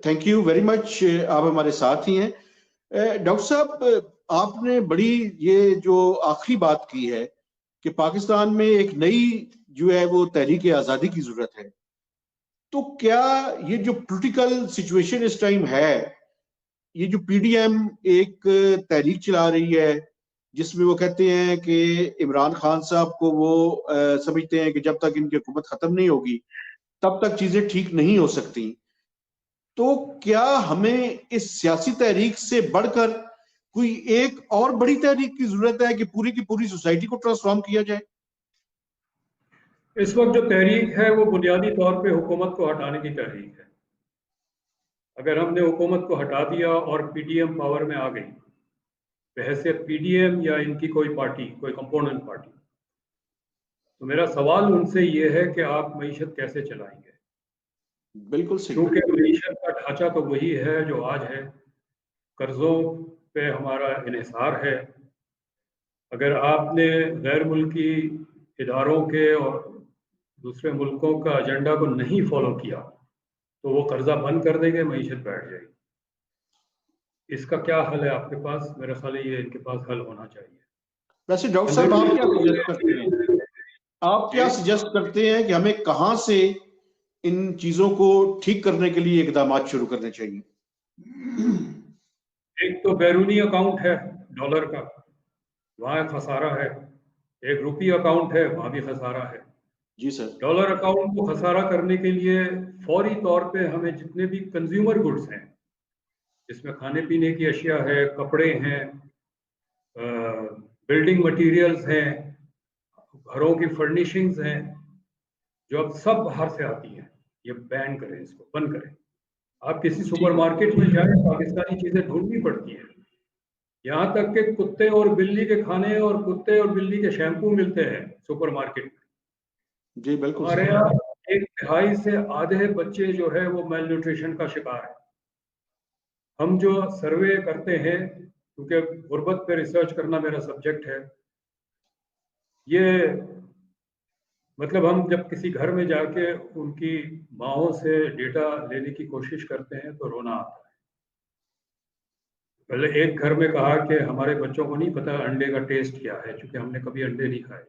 Thank you very much, आप हमारे साथ ही हैं। डॉक्टर साहब, आपने बड़ी ये जो आखिरी बात की है कि पाकिस्तान में एक नई जो है वो तहरीक आज़ादी की जरूरत है, तो क्या ये जो पॉलिटिकल सिचुएशन इस टाइम है, ये जो पीडीएम एक तहरीक चला रही है जिसमें वो कहते हैं कि इमरान खान साहब को वो समझते हैं कि जब तक इनकी हुकूमत खत्म नहीं होगी तब तक चीजें ठीक नहीं हो सकती, तो क्या हमें इस सियासी तहरीक से बढ़कर कोई एक और बड़ी तहरीक की जरूरत है कि पूरी की पूरी सोसाइटी को ट्रांसफॉर्म किया जाए? इस वक्त जो तहरीक है वो बुनियादी तौर पे हुकूमत को हटाने की तहरीक है। अगर हमने हुकूमत को हटा दिया और पीडीएम पावर में आ गई बहैसियत पीडीएम या इनकी कोई पार्टी, कोई कंपोनेंट पार्टी, तो मेरा सवाल उनसे ये है कि आप मईशत कैसे चलाएंगे? बिल्कुल सही। क्योंकि मईशत का ढांचा तो वही है जो आज है, कर्जों पे हमारा इन्हिसार है। अगर आपने गैर मुल्की इदारों के और दूसरे मुल्कों का एजेंडा को नहीं फॉलो किया तो वो कर्जा बंद कर देंगे, मईशत बैठ जाएगी। इसका क्या हल है आपके पास? मेरा ख्याल है ये इनके पास हल होना चाहिए। वैसे डॉक्टर साहब, आप क्या सजेस्ट करते हैं? आप क्या सजेस्ट करते हैं कि हमें कहां से इन चीजों को ठीक करने के लिए इकदाम शुरू करने चाहिए? एक तो बैरूनी अकाउंट है डॉलर का, वहाँ खसारा है। एक रुपी अकाउंट है, वहाँ भी खसारा है। जी सर। डॉलर अकाउंट को खसारा करने के लिए फौरी तौर पे हमें जितने भी कंज्यूमर गुड्स हैं, जिसमें खाने पीने की अशिया है, कपड़े हैं, बिल्डिंग मटेरियल्स हैं, घरों की फर्निशिंग्स हैं, जो अब सब बाहर से आती हैं, ये बैन करें, इसको बंद करें। आप किसी सुपरमार्केट में जाएं, पाकिस्तानी चीजें ढूंढनी पड़ती हैं। यहाँ तक कि कुत्ते और बिल्ली के खाने और कुत्ते और बिल्ली के शैम्पू मिलते हैं सुपरमार्केट में। जी बिल्कुल। हमारे यहाँ 1/2 से आधे बच्चे जो है वो मेल न्यूट्रिशन का शिकार है। हम जो सर्वे करते हैं, क्योंकि गुर्बत पे रिसर्च करना मेरा सब्जेक्ट है, ये मतलब हम जब किसी घर में जाके उनकी माओं से डेटा लेने की कोशिश करते हैं तो रोना आता है। पहले एक घर में कहा कि हमारे बच्चों को नहीं पता अंडे का टेस्ट क्या है, क्योंकि हमने कभी अंडे नहीं खाए।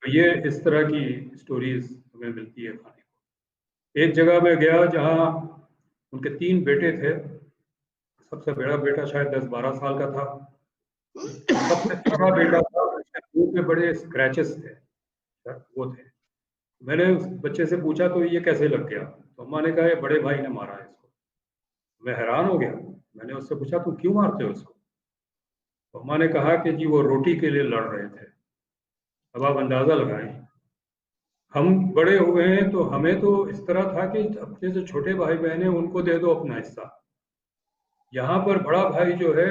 तो ये इस तरह की स्टोरीज हमें मिलती है खाने को। एक जगह में गया जहाँ उनके 3 बेटे थे। सबसे बड़ा बेटा शायद 10-12 साल का था। सबसे छोटा बेटा था, उसके मुंह पे बड़े स्क्रैचेस थे, वो थे। मैंने उस बच्चे से पूछा तो ये कैसे लग गया? तो अम्मा ने कहा ये बड़े भाई ने मारा है इसको। मैं हैरान हो गया। मैंने उससे पूछा तुम क्यों मारते हो उसको? तो अम्मा ने कहा कि जी वो रोटी के लिए लड़ रहे थे। अब आप अंदाजा लगाएं, हम बड़े हुए हैं तो हमें तो इस तरह था कि अपने जो छोटे भाई बहन हैं उनको दे दो अपना हिस्सा। यहाँ पर बड़ा भाई जो है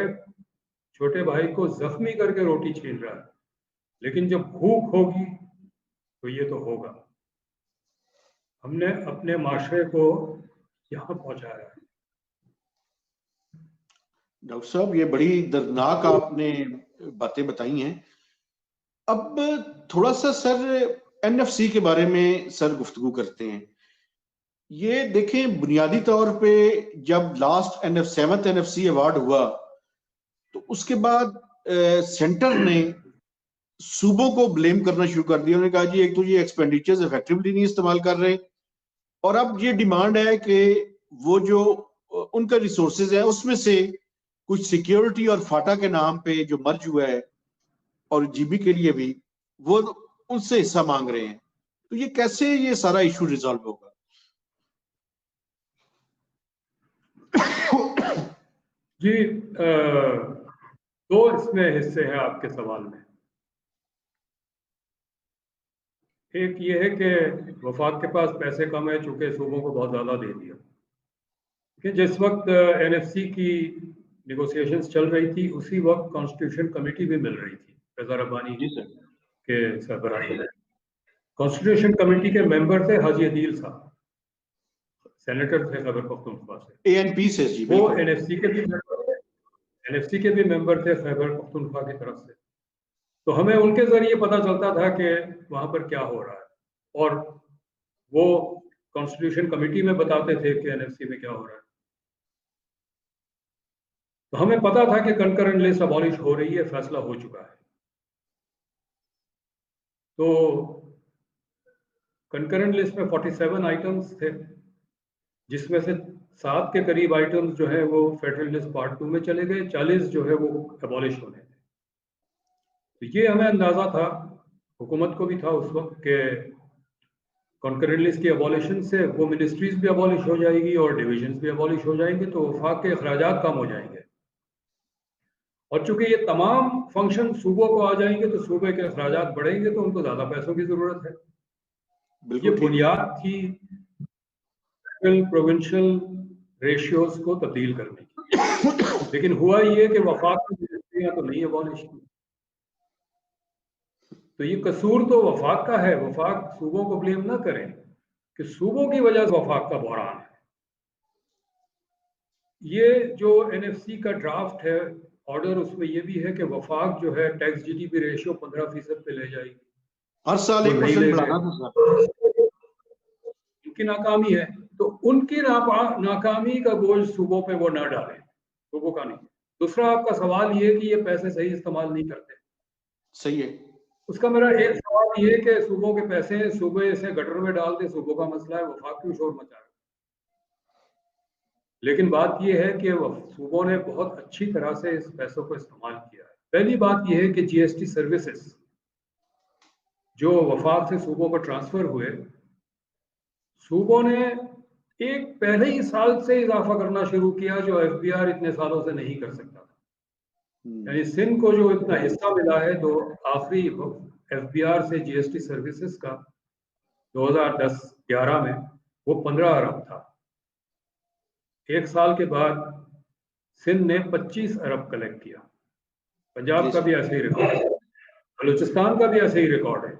छोटे भाई को जख्मी करके रोटी छीन रहा है। लेकिन जब भूख होगी तो ये तो होगा। हमने अपने माशरे को यहाँ पहुंचाया है। डॉक्टर साहब, ये बड़ी दर्दनाक आपने बातें बताई हैं। अब थोड़ा सा सर एनएफसी के बारे में सर गुफ्तगू करते हैं। ये देखें, बुनियादी तौर पे जब लास्ट सेवंथ एनएफसी अवार्ड हुआ तो उसके बाद सेंटर ने सूबों को ब्लेम करना शुरू कर दिया। उन्होंने कहा जी एक तो ये एक्सपेंडिचर्स इफेक्टिवली नहीं इस्तेमाल कर रहे, और अब ये डिमांड है कि वो जो उनका रिसोर्सेज है उसमें से कुछ सिक्योरिटी और फाटा के नाम पे जो मर्ज हुआ है और जीबी के लिए भी वो उनसे हिस्सा मांग रहे हैं। तो ये कैसे ये सारा इशू रिजॉल्व होगा? जी, दो इसमें हिस्से हैं आपके सवाल में। एक ये है कि वफाक के पास पैसे कम है चूंकि सूबों को बहुत ज़्यादा दे दिया। कि जिस वक्त एनएफसी की निगोशिएशंस चल रही थी उसी वक्त कॉन्स्टिट्यूशन कमेटी भी मिल रही थी रजा रब्बानी के सरबराही में। कॉन्स्टिट्यूशन कमेटी के मेंबर थे हाजी अदील साहब, सेनेटर थे खैबर पख्तूनख्वा से, एएनपी से। जी वो एनएफसी के भी मेंबर थे, एनएफसी के भी मेंबर थे खैबर पख्तूनख्वा की तरफ से। तो हमें उनके जरिए पता चलता था कि वहां पर क्या हो रहा है। और वो कॉन्स्टिट्यूशन कमेटी में बताते थे कि एनएफसी में क्या हो रहा है। तो हमें पता था कि कंकरेंट लिस्ट अबॉलिश हो रही है, फैसला हो चुका है। तो कंकरेंट लिस्ट में 47 आइटम्स थे, जिसमें से 7 के करीब आइटम्स जो है वो फेडरल लिस्ट पार्ट 2 में चले गए, 40 जो है वो अबॉलिश होने थे। तो ये हमें अंदाजा था, हुकूमत को भी था उस वक्त, के कॉन्करेंट लिस्ट की अबॉलिशन से वो मिनिस्ट्रीज भी अबॉलिश हो जाएगी और डिविजन्स भी अबॉलिश हो जाएंगे, तो वफाक के अखराजात कम हो जाएंगे। और चूंकि ये तमाम फंक्शन सूबों को आ जाएंगे तो सूबे के अखराजात बढ़ेंगे, तो उनको ज्यादा पैसों की जरूरत है। ये बुनियाद थी प्रोविंशियल रेशियोज को तब्दील करने की। लेकिन हुआ ये कि वफाक की मिनिस्ट्रियां तो नहीं अबॉलिश की। तो ये कसूर तो वफाक का है, वफाक सूबों को ब्लेम ना करें कि सूबों की वजह से वफाक का बहरान है। ये जो एनएफसी का ड्राफ्ट है ऑर्डर, उसमें ये भी है कि वफाक जो है टैक्स जीडीपी रेशियो 15% पे ले जाएगी, हर साल 1% बढ़ाना था। उनकी नाकामी है, तो उनकी नाकामी का बोझ सूबों पे वो ना डालें, सूबों का नहीं। दूसरा आपका सवाल ये कि ये पैसे सही इस्तेमाल नहीं करते। सही है। उसका मेरा एक सवाल ये कि सूबों के पैसे सूबे से गटर में डाल दे, सूबों का मसला है, वफाक क्यों शोर मचा रहा है? लेकिन बात यह है कि सूबों ने बहुत अच्छी तरह से इस पैसों को इस्तेमाल किया है। पहली बात यह है कि जीएसटी सर्विसेज जो वफाक से सूबों को ट्रांसफर हुए, सूबों ने एक पहले ही साल से इजाफा करना शुरू किया जो एफबीआर इतने सालों से नहीं कर सकता था। यानी सिंध को जो इतना हिस्सा मिला है, तो आखिरी एफबीआर से जीएसटी सर्विसेज का 2010-11 में वो 15 अरब था। एक साल के बाद सिंध ने 25 अरब कलेक्ट किया। पंजाब का भी ऐसे ही रिकॉर्ड है, बलूचिस्तान का भी ऐसे ही रिकॉर्ड है।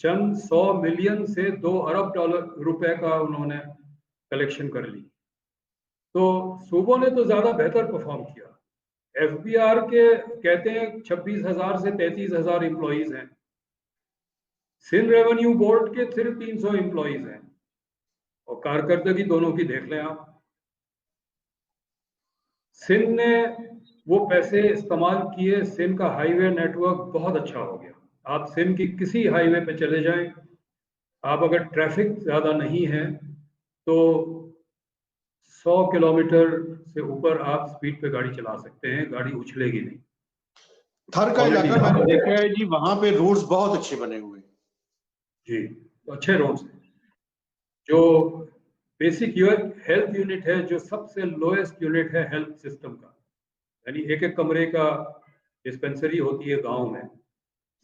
चंद 100 मिलियन से 2 अरब रुपए का उन्होंने कलेक्शन कर ली। तो सूबों ने तो ज्यादा बेहतर परफॉर्म किया। एफबीआर के कहते हैं 26,000 से 33,000 एम्प्लॉइज हैं, सिंध रेवेन्यू बोर्ड के सिर्फ 300 एम्प्लॉइज हैं, और कारकर्दगी दोनों की देख लें आप। सिंध ने वो पैसे इस्तेमाल किए, सिंध का हाईवे नेटवर्क बहुत अच्छा हो गया। आप सिंध की किसी हाईवे पे चले जाएं, आप अगर ट्रैफिक ज्यादा नहीं है तो 100 किलोमीटर से ऊपर आप स्पीड पे गाड़ी चला सकते हैं, गाड़ी उछलेगी नहीं। थर का इलाका मैंने देखा है जी, वहां पे रोड्स बहुत अच्छे बने हुए हैं जी, तो अच्छे रोड्स हैं। जो बेसिक हेल्थ यूनिट है, जो सबसे लोएस्ट यूनिट है हेल्थ सिस्टम का, यानी एक एक कमरे का डिस्पेंसरी होती है गांव में।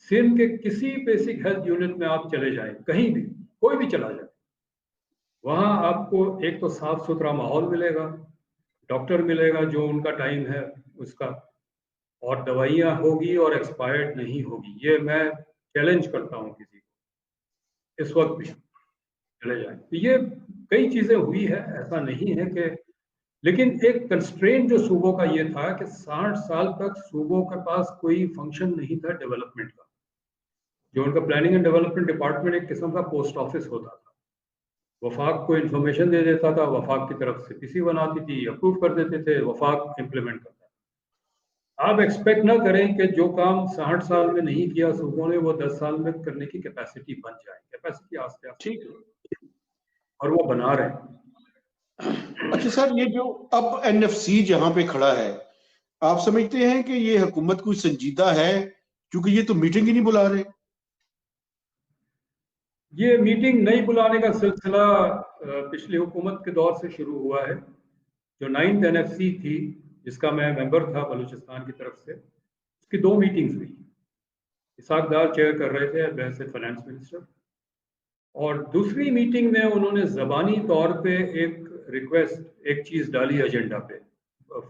सिंध के किसी बेसिक हेल्थ यूनिट में आप चले जाएं, कहीं भी कोई भी चला जाए, वहां आपको एक तो साफ सुथरा माहौल मिलेगा, डॉक्टर मिलेगा जो उनका टाइम है उसका, और दवाइयाँ होगी और एक्सपायर्ड नहीं होगी। ये मैं चैलेंज करता हूँ किसी को, इस वक्त भी चले जाए। तो ये कई चीजें हुई है, ऐसा नहीं है कि, लेकिन एक कंस्ट्रेंट जो सूबों का ये था कि 60 साल तक सूबों के पास कोई फंक्शन नहीं था डेवलपमेंट का। जो उनका प्लानिंग एंड डेवलपमेंट डिपार्टमेंट एक किस्म का पोस्ट ऑफिस होता था, वफाक को इंफॉर्मेशन दे देता था, वफाक की तरफ से पीसी बनाती थी, अप्रूव कर देते थे, वफाक इम्प्लीमेंट करता था। आप एक्सपेक्ट ना करें कि जो काम 60 साल में नहीं किया सूबों ने, वो 10 साल में करने की कैपेसिटी बन जाए। कैपेसिटी आस्ते आस्ते, ठीक, और वो बना रहे हैं। अच्छा सर, ये जो अब एनएफसी जहां पे खड़ा है, आप समझते हैं कि ये हुकूमत कुछ संजीदा है? क्योंकि ये तो मीटिंग ही नहीं बुला रहे। ये मीटिंग नहीं बुलाने का सिलसिला पिछली हुकूमत के दौर से शुरू हुआ है। जो 9th एनएफसी थी, जिसका मैं मेंबर था बलूचिस्तान की तरफ से, उसकी 2 मीटिंग्स हुई। इसाक डार चेयर कर रहे थे, वैसे फाइनेंस मिनिस्टर, और दूसरी मीटिंग में उन्होंने जबानी तौर पे एक रिक्वेस्ट, एक चीज डाली एजेंडा पे,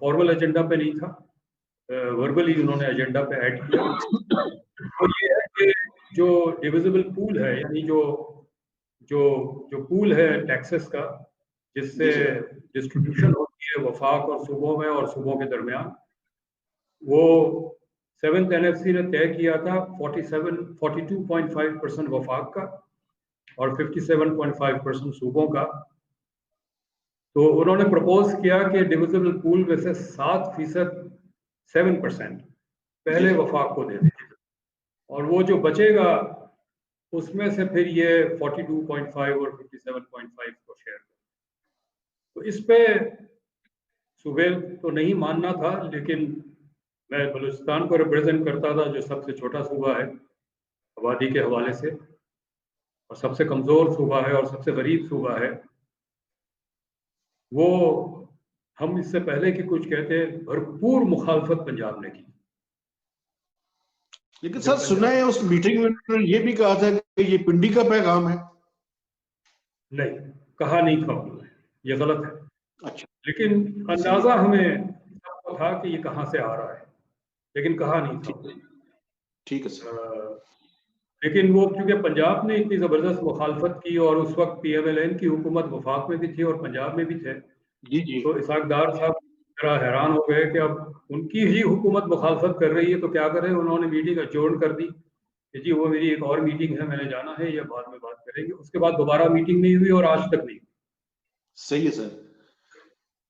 फॉर्मल एजेंडा पे नहीं था, वर्बली उन्होंने एजेंडा पे ऐड किया। तो ये है कि जो डिविजिबल पूल है, यानी जो जो जो पूल है टैक्सेस का, जिससे डिस्ट्रीब्यूशन होती है वफाक और सूबों में और सूबों के दरमियान, वो 7th एनएफसी ने तय किया था 42.5% वफाक का और 57.5% सूबों का। तो उन्होंने प्रपोज किया कि डिविजिबल पूल में से 7% 7% पहले वफाक को दे दें, और वो जो बचेगा उसमें से फिर ये 42.5 और 57.5 को शेयर करें। तो इस पे सुहेल तो नहीं मानना था, लेकिन मैं बलूचिस्तान को रिप्रेजेंट करता था, जो सबसे छोटा सूबा है आबादी के हवाले से, और सबसे कमज़ोर सूबा है और सबसे गरीब सूबा है। वो हम इससे पहले कि कुछ कहते भरपूर मुखालफत पंजाब ने की। लेकिन सर सुना है उस मीटिंग में उन्होंने ये भी कहा था कि ये पिंडी का पैगाम है। नहीं, कहा नहीं था उन्होंने, ये गलत है। अच्छा, लेकिन अंदाजा हमें सबको था कि ये कहाँ से आ रहा है, लेकिन कहा नहीं था। ठीक है सर। लेकिन वो क्योंकि पंजाब ने इतनी ज़बरदस्त मुखालफत की, और उस वक्त PMLN की हुकूमत वफाक में भी थी और पंजाब में भी थे, जी जी, तो इसहाक डार साहब जरा हैरान हो गए कि अब उनकी ही हुकूमत मुखालफत कर रही है तो क्या करें। उन्होंने मीटिंग अजोर्न कर दी कि जी वो मेरी एक और मीटिंग है, मैंने जाना है, या बाद में बात करेंगे। उसके बाद दोबारा मीटिंग नहीं हुई और आज तक नहीं। सही है सर।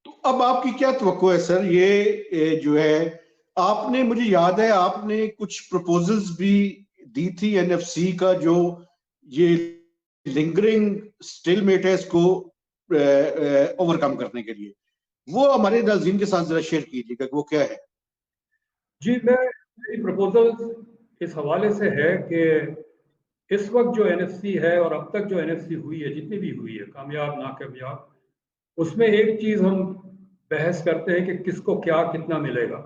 तो अब आपकी क्या तवक्को है सर? ये जो है, आपने, मुझे याद है आपने कुछ प्रपोजल्स भी दी थी NFC का, जो ये लिंगरिंग स्टेलमेट है इसको ओवरकम करने के लिए। वो हमारे नाज़रीन के साथ जरा शेयर कीजिएगा कि वो क्या है। जी, मेरी प्रपोजल इस हवाले से है कि इस वक्त जो NFC है और अब तक जो NFC हुई है, जितनी भी हुई है, कामयाब नाकामयाब, उसमें एक चीज हम बहस करते हैं कि किसको क्या कितना मिलेगा।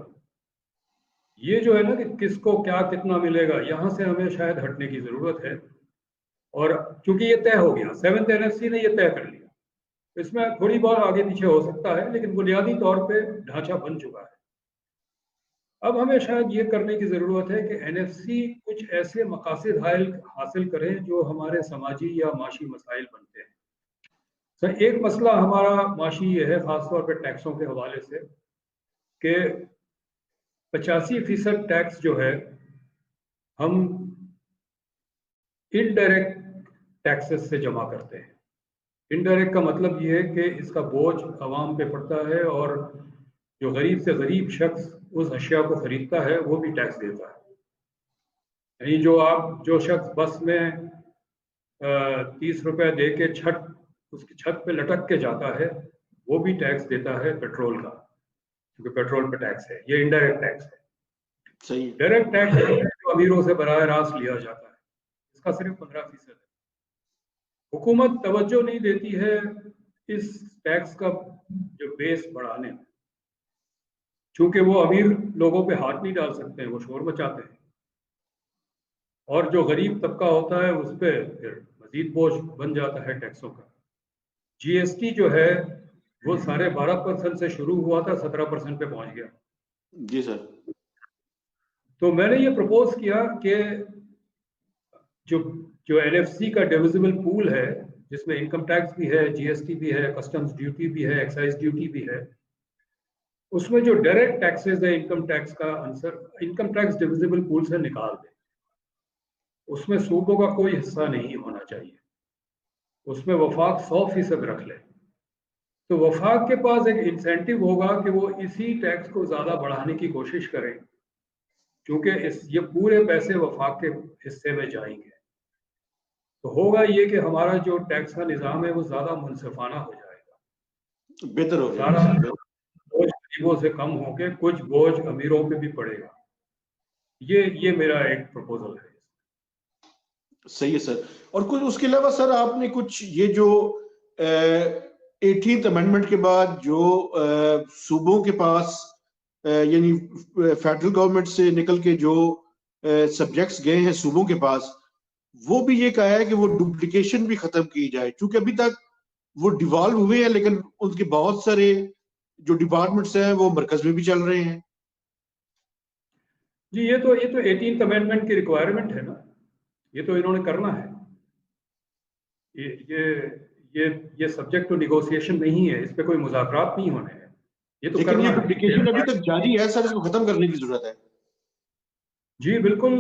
ये जो है ना कि किसको क्या कितना मिलेगा, यहां से हमें शायद हटने की जरूरत है। और क्योंकि ये तय हो गया, 7th NFC ने ये तय कर लिया, इसमें थोड़ी बहुत आगे पीछे हो सकता है, लेकिन बुनियादी तौर पे ढांचा बन चुका है। अब हमें शायद ये करने की ज़रूरत है कि NFC कुछ ऐसे मकासद हासिल करें जो हमारे समाजी या माशी मसाइल बनते हैं। तो एक मसला हमारा माशी ये है, ख़ासतौर पर टैक्सों के हवाले से, कि 85% टैक्स जो है हम इनडायरेक्ट टैक्सेस से जमा करते हैं। इनडायरेक्ट का मतलब ये है कि इसका बोझ आवाम पे पड़ता है, और जो गरीब से गरीब शख्स उस अशिया को खरीदता है वो भी टैक्स देता है। यानी जो शख्स बस में 30 रुपए दे के उसकी छत पे लटक के जाता है, वो भी टैक्स देता है पेट्रोल का, क्योंकि पेट्रोल पे टैक्स है। ये इनडायरेक्ट टैक्स है। सही। डायरेक्ट टैक्स जो अमीरों से बराह रास्त लिया जाता है, इसका सिर्फ 15% है। हुकूमत तवज्जो नहीं देती है इस टैक्स का जो बेस बढ़ाने में, चूंकि वो अमीर लोगों पे हाथ नहीं डाल सकते हैं, वो शोर मचाते हैं, और जो गरीब तबका होता है उस पर फिर मजीद बोझ बन जाता है टैक्सों का। GST जो है वो 12.5% से शुरू हुआ था, 17% पे पहुंच गया। जी सर। तो मैंने ये प्रपोज किया कि जो NFC का डिविजिबल पूल है, जिसमें इनकम टैक्स भी है, GST भी है, कस्टम्स ड्यूटी भी है, एक्साइज ड्यूटी भी है, उसमें जो डायरेक्ट टैक्सेस है इनकम टैक्स का answer income tax divisible pool से निकाल दे। उसमें सूबों का कोई हिस्सा नहीं होना चाहिए, उसमें वफाक 100% रख ले। तो वफाक के पास एक इंसेंटिव होगा कि वो इसी टैक्स को ज्यादा बढ़ाने की कोशिश करें, क्योंकि ये पूरे पैसे वफाक के हिस्से में जाएंगे। तो होगा ये कि हमारा जो टैक्स का निज़ाम है वो ज्यादा मुनसिफाना हो जाएगा, बेहतर हो सारा जाएगा। बोझ गरीबों से कम होके कुछ बोझ अमीरों पे भी पड़ेगा। ये मेरा एक प्रपोजल है। सही है सर। और कुछ उसके अलावा सर आपने कुछ ये जो 18th अमेंडमेंट के बाद जो सूबों के पास यानी फेडरल गवर्नमेंट से निकल के जो सब्जेक्ट्स गए हैं सूबों के पास, वो भी ये कहा है कि वो डुप्लीकेशन भी खत्म की जाए, क्योंकि अभी तक वो डिवॉल्व हुए हैं, लेकिन उनके बहुत सारे जो डिपार्टमेंट्स हैं वो मरकज में भी चल रहे हैं। जी, ये तो 18th अमेंडमेंट की रिक्वायरमेंट है ना, ये तो इन्होंने करना है। ये ये ये ये सब्जेक्ट टू निगोशिएशन नहीं है, इस पे कोई मुज़ाकरात नहीं होने हैं, ये तो लेकिन करना ये है। डुप्लीकेशन अभी तक जारी है सर, इसको खत्म करने की जरूरत है। जी बिल्कुल,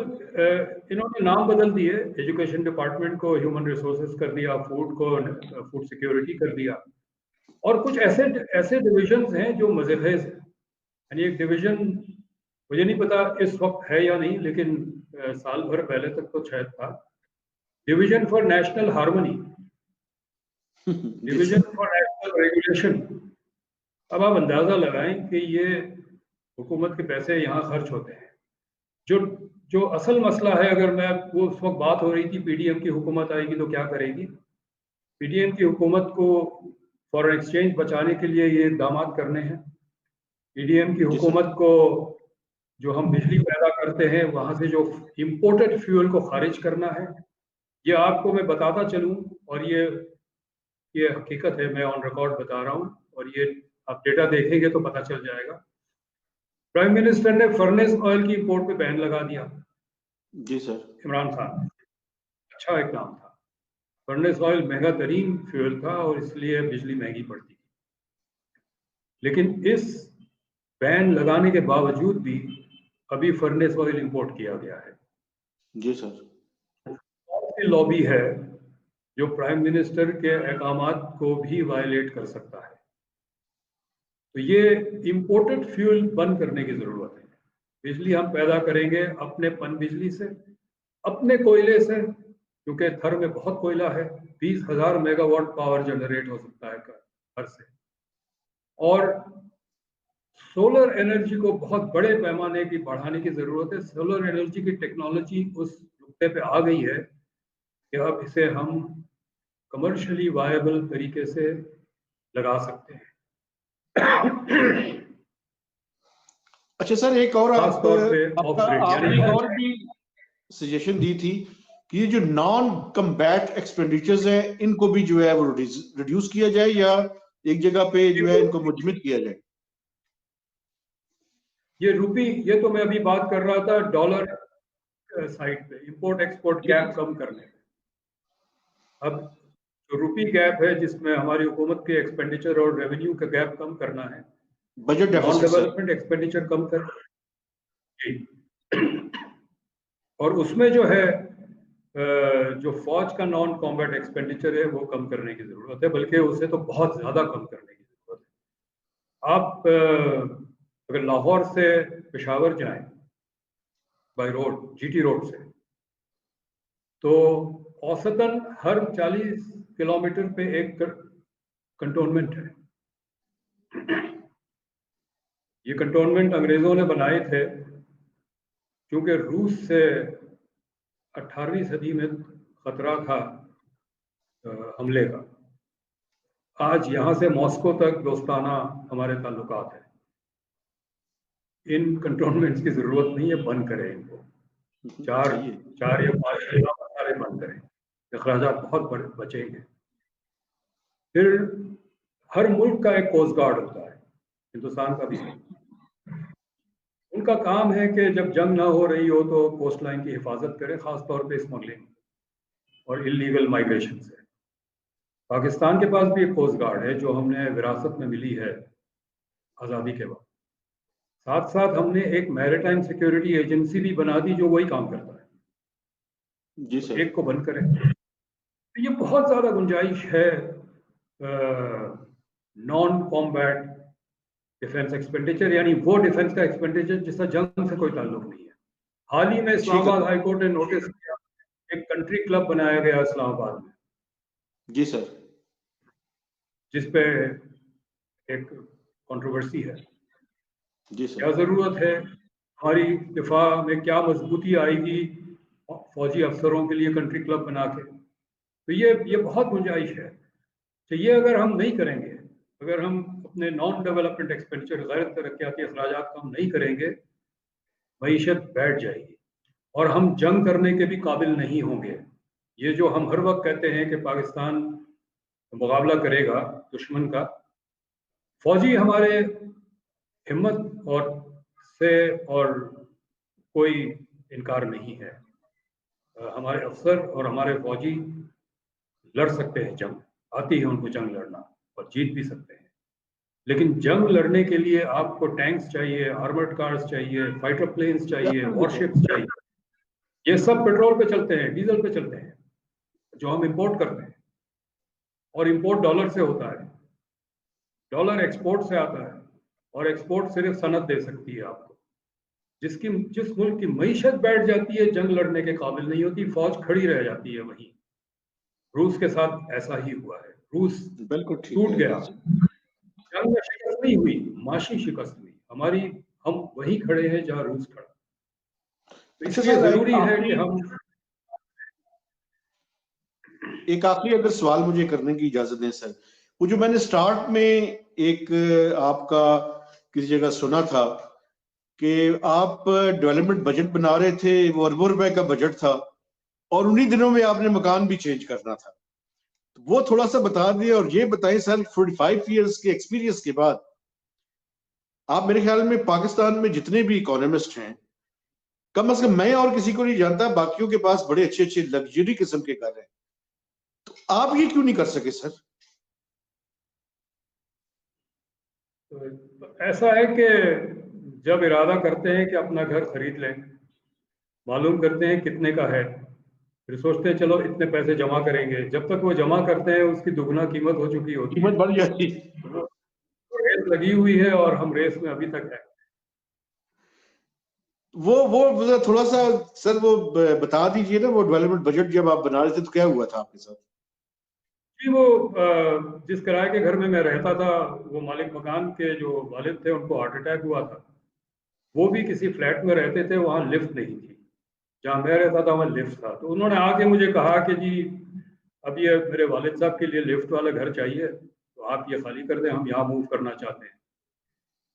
इन्होंने नाम बदल दिए, एजुकेशन डिपार्टमेंट को ह्यूमन रिसोर्सेज कर दिया, फूड को फूड सिक्योरिटी कर दिया, और कुछ ऐसे ऐसे डिविजन्स हैं जो मज़ेखेज़ हैं। यानी एक डिवीजन, मुझे नहीं पता इस वक्त है या नहीं, लेकिन साल भर पहले तक तो शायद था, division for national harmony, division for national regulation. अब आप अंदाजा लगाएं कि ये हुकूमत के पैसे यहाँ खर्च होते हैं। जो जो असल मसला है, अगर मैं वो उस वक्त बात हो रही थी पीडीएम की हुकूमत आएगी तो क्या करेगी, पीडीएम की हुकूमत को फॉरेन एक्सचेंज बचाने के लिए ये इकदाम करने हैं। पीडीएम की हुकूमत को जो हम बिजली पैदा करते हैं वहां से जो इम्पोर्टेड फ्यूल को खारिज करना है। ये आपको मैं बताता चलूं, और ये हकीकत है, मैं ऑन रिकॉर्ड बता रहा हूं, और ये आप डेटा देखेंगे तो पता चल जाएगा। प्राइम मिनिस्टर ने फर्नेस ऑयल की इंपोर्ट पे बैन लगा दिया। जी सर। इमरान खान, अच्छा इकदाम था। फर्नेस ऑयल महंगा तरीन फ्यूल था और इसलिए बिजली महंगी पड़ती थी, लेकिन इस बैन लगाने के बावजूद भी अभी फर्नेस ऑयल इंपोर्ट किया गया है। जी सर। कौन सी लॉबी है जो प्राइम मिनिस्टर के अहकामात को भी वायलेट कर सकता है? तो ये इंपोर्टेड फ्यूल बंद करने की जरूरत है। बिजली हम पैदा करेंगे अपने पन बिजली से, अपने कोयले से, क्योंकि थर में बहुत कोयला है। 20,000 मेगावाट पावर जनरेट हो सकता है घर से। और सोलर एनर्जी को बहुत बड़े पैमाने की बढ़ाने की जरूरत है। सोलर एनर्जी की टेक्नोलॉजी उस नुक्ते पे आ गई है कि अब इसे हम कमर्शियली वायबल तरीके से लगा सकते हैं। अच्छा सर, एक और खास तौर पे ऑफ ग्रिड, आपने एक और भी सजेशन दी थी कि ये जो नॉन कम्बैट एक्सपेंडिचर्स है इनको भी जो है वो रिड्यूस किया जाए, या एक जगह पे जो है इनको मुजमित किया जाए। ये रूपी, ये तो मैं अभी बात कर रहा था डॉलर साइड पे, इंपोर्ट एक्सपोर्ट गैप कम करने पे। अब जो रूपी गैप है, जिसमें हमारी हुकूमत के एक्सपेंडिचर और रेवेन्यू का गैप कम करना है, budget non deficit development expenditure कम कर जी। और उसमें जो है जो फौज का नॉन कॉम्बैट एक्सपेंडिचर है वो कम करने की जरूरत है, बल्कि उसे तो बहुत ज्यादा कम करने की जरूरत है। आप अगर लाहौर से पेशावर जाएं बाय रोड, जीटी रोड से, तो औसतन हर 40 किलोमीटर पे एक कंटोनमेंट है। ये कंटोनमेंट अंग्रेजों ने बनाए थे क्योंकि रूस से 18वीं सदी में खतरा था हमले का। आज यहाँ से मॉस्को तक दोस्ताना हमारे ताल्लुकात हैं। इन कंटोनमेंट्स की जरूरत नहीं है, बंद करें इनको। चार या 5 सारे बंद करें, अखराजात बहुत बचेंगे। फिर हर मुल्क का एक कोस्ट गार्ड होता है, हिंदुस्तान का भी है। उनका काम है कि जब जंग ना हो रही हो तो कोस्ट लाइन की हिफाजत करें, खासतौर पे स्मगलिंग और इलीगल माइग्रेशन से। पाकिस्तान के पास भी एक कोस्ट गार्ड है जो हमने विरासत में मिली है आज़ादी के बाद। साथ साथ हमने एक मैरिटाइम सिक्योरिटी एजेंसी भी बना दी जो वही काम करता है। जी सर। एक को बंद करें। तो ये बहुत ज़्यादा गुंजाइश है नॉन कॉम्बैट डिफेंस एक्सपेंडिचर, यानी वो डिफेंस का एक्सपेंडिचर जिसका जंग से कोई ताल्लुक नहीं है। हाल ही में इस्लामाबाद हाई कोर्ट ने नोटिस किया, एक कंट्री क्लब बनाया गया इस्लामाबाद में। जी सर। जिस पे एक कंट्रोवर्सी है। जी सर। क्या जरूरत है, हमारी दिफा में क्या मजबूती आएगी फौजी अफसरों के लिए कंट्री क्लब बना के? तो ये बहुत गुंजाइश है। तो ये अगर हम नहीं करेंगे, अगर हम अपने नॉन डेवलपमेंट एक्सपेंडिचर, गैर तरक्याती अखराजात कम नहीं करेंगे, मईशत बैठ जाएगी और हम जंग करने के भी काबिल नहीं होंगे। ये जो हम हर वक्त कहते हैं कि पाकिस्तान मुकाबला करेगा दुश्मन का, फौजी हमारे हिम्मत और कोई इनकार नहीं है। हमारे अफसर और हमारे फौजी लड़ सकते हैं जंग, आती है उनको जंग लड़ना, और जीत भी सकते हैं। लेकिन जंग लड़ने के लिए आपको टैंक्स चाहिए, आर्मर्ड कार्स चाहिए, फाइटर प्लेन्स चाहिए, वॉरशिप्स चाहिए। ये सब पेट्रोल पे चलते हैं, डीजल पे चलते हैं, जो हम इंपोर्ट करते हैं। और इंपोर्ट डॉलर से होता है, डॉलर एक्सपोर्ट से आता है, और एक्सपोर्ट सिर्फ सनद दे सकती है आपको। जिस मुल्क की मईशत बैठ जाती है, जंग लड़ने के काबिल नहीं होती, फौज खड़ी रह जाती है वहीं। रूस के साथ ऐसा ही हुआ है, रूस बिल्कुल ठीक टूट है। गया, जंग में शिकस्त नहीं हुई, माशी शिकस्त हुई हमारी। हम वहीं खड़े हैं जहां रूस खड़ा। तो अच्छा इसलिए सर, जरूरी है कि हम एक आखिरी अगर सवाल मुझे करने की इजाजत दें सर। वो जो मैंने स्टार्ट में एक आपका किसी जगह सुना था कि आप डेवलपमेंट बजट बना रहे थे, वो अरबों रुपए का बजट था, और उन्हीं दिनों में आपने मकान भी चेंज करना था। तो वो थोड़ा सा बता दिए, और ये बताएं सर, 45 इयर्स के एक्सपीरियंस के बाद आप, मेरे ख्याल में पाकिस्तान में जितने भी इकोनॉमिस्ट हैं, कम से कम मैं और किसी को नहीं जानता, बाकियों के पास बड़े अच्छे अच्छे लग्जरी किस्म के घर हैं, तो आप ये क्यों नहीं कर सके सर? तो ऐसा है कि जब इरादा करते हैं कि अपना घर खरीद लें, मालूम करते हैं कितने का है, फिर सोचते हैं चलो इतने पैसे जमा करेंगे। जब तक वो जमा करते हैं उसकी दुगना कीमत हो चुकी होती है, कीमत बढ़ जाती। तो रेस लगी हुई है और हम रेस में अभी तक है। वो थोड़ा सा सर वो बता दीजिए ना, वो डेवलपमेंट बजट जब आप बना रहे थे तो क्या हुआ था आपके साथ? जी, वो जिस किराए के घर में मैं रहता था, वो मालिक मकान के जो वालिद थे उनको हार्ट अटैक हुआ था। वो भी किसी फ्लैट में रहते थे, वहाँ लिफ्ट नहीं थी। जहाँ मैं रहता था वहाँ लिफ्ट था। तो उन्होंने आके मुझे कहा कि जी अब ये मेरे वालिद साहब के लिए लिफ्ट वाला घर चाहिए, तो आप ये खाली कर दें, हम यहाँ मूव करना चाहते हैं।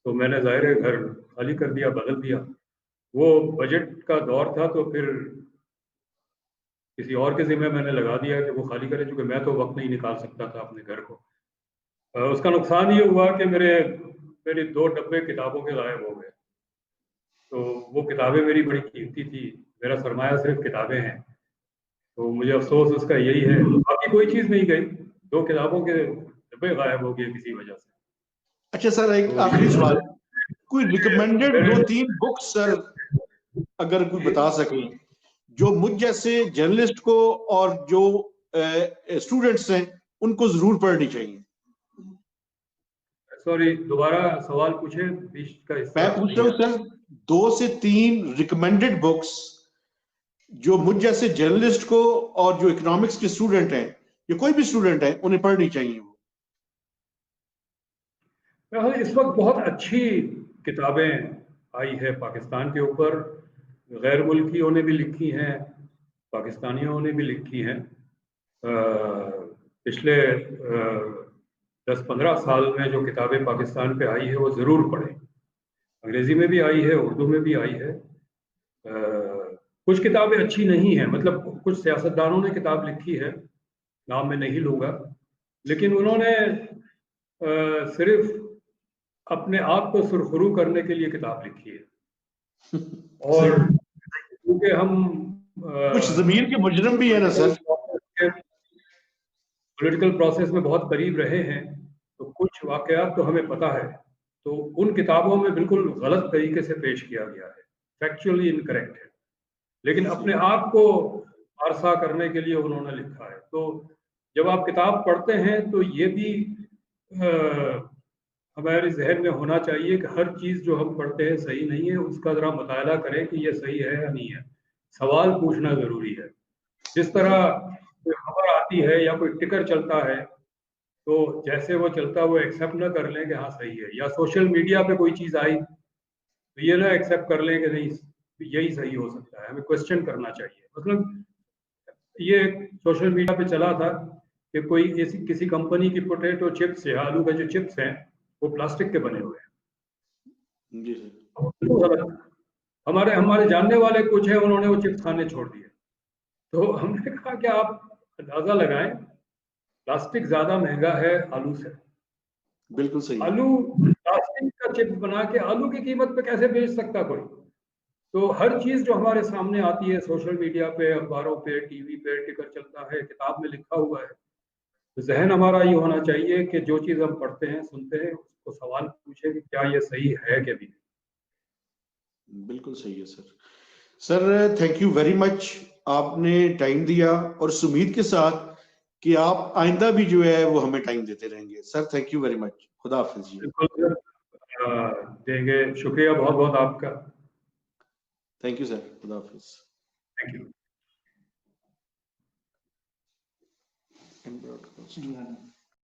तो मैंने जाहिर है घर खाली कर दिया, बदल दिया। वो बजट का दौर था, तो फिर किसी और के जिम्मे मैंने लगा दिया कि वो खाली करे, क्योंकि मैं तो वक्त नहीं निकाल सकता था अपने घर को। उसका नुकसान ये हुआ कि मेरे 2 डब्बे किताबों के गायब हो गए। तो वो किताबें मेरी बड़ी कीमती थी, मेरा सरमाया सिर्फ किताबें हैं। तो मुझे अफसोस उसका यही है, बाकी कोई चीज़ नहीं गई, 2 किताबों के डब्बे गायब हो गए किसी वजह से। अच्छा सर, एक तो आखिरी ये सवाल, कोई रिकमेंडेड मेरे 2-3 बुक्स सर अगर कोई बता सकें, जो मुझ जैसे जर्नलिस्ट को और जो स्टूडेंट्स हैं उनको जरूर पढ़नी चाहिए? सॉरी, दोबारा सवाल पूछे, बीच का मैं हिस्सा पूछ नहीं रहा हूँ आया। सर, 2 से 3 रिकमेंडेड बुक्स जो मुझ जैसे जर्नलिस्ट को और जो इकोनॉमिक्स के स्टूडेंट हैं, या कोई भी स्टूडेंट है, उन्हें पढ़नी चाहिए वो। इस वक्त बहुत अच्छी किताबें आई है पाकिस्तान के ऊपर, गैर मुल्कियों ने भी लिखी हैं, पाकिस्तानियों ने भी लिखी हैं। पिछले 10-15 साल में जो किताबें पाकिस्तान पे आई है वो ज़रूर पढ़ें। अंग्रेज़ी में भी आई है, उर्दू में भी आई है। कुछ किताबें अच्छी नहीं हैं, मतलब कुछ सियासतदानों ने किताब लिखी है, नाम मैं नहीं लूँगा, लेकिन उन्होंने सिर्फ अपने आप को सुरखरू करने के लिए किताब लिखी है। और क्योंकि हम कुछ जमीर के मुजरिम भी है ना सर। पॉलिटिकल प्रोसेस में बहुत करीब रहे हैं, तो कुछ वाकयात तो हमें पता है। तो उन किताबों में बिल्कुल गलत तरीके से पेश किया गया है, फैक्चुअली इनकरेक्ट है, लेकिन अपने आप को आरसा करने के लिए उन्होंने लिखा है। तो जब आप किताब पढ़ते हैं तो ये भी हमारे जहन में होना चाहिए कि हर चीज़ जो हम पढ़ते हैं सही नहीं है, उसका ज़रा मुताला करें कि ये सही है या नहीं है। सवाल पूछना ज़रूरी है। जिस तरह कोई खबर आती है या कोई टिकर चलता है, तो जैसे वो चलता है वो एक्सेप्ट ना कर लें कि हाँ सही है, या सोशल मीडिया पे कोई चीज़ आई तो ये ना एक्सेप्ट कर लें कि नहीं यही सही हो सकता है। हमें क्वेश्चन करना चाहिए। मतलब ये सोशल मीडिया पे चला था कि कोई किसी कंपनी की पोटैटो चिप्स या आलू के जो चिप्स हैं वो प्लास्टिक के बने हुए हैं। जी सर। तो हमारे हमारे जानने वाले कुछ हैं, उन्होंने वो चिप्स खाने छोड़ दिए। तो हमने कहा कि आप अंदाजा लगाएं, प्लास्टिक ज्यादा महंगा है आलू से। बिल्कुल सही है। आलू प्लास्टिक का चिप्स बना के आलू की कीमत पे कैसे बेच सकता कोई? तो हर चीज जो हमारे सामने आती है सोशल मीडिया पे, अखबारों पे, टीवी पे टिकर चलता है, किताब में लिखा हुआ है, जहन हमारा ये होना चाहिए कि जो चीज़ हम पढ़ते हैं, सुनते हैं, उसको सवाल पूछे कि क्या ये सही है कि नहीं। बिल्कुल सही है sir. Sir thank you very much, आपने टाइम दिया और इस उम्मीद के साथ कि आप आइंदा भी जो है वो हमें टाइम देते रहेंगे। Sir thank you very much, खुदा हाफिज जी। बिल्कुल सर, देंगे। शुक्रिया बहुत बहुत आपका। थैंक यू सर, खुदा हाफिज। Thank you.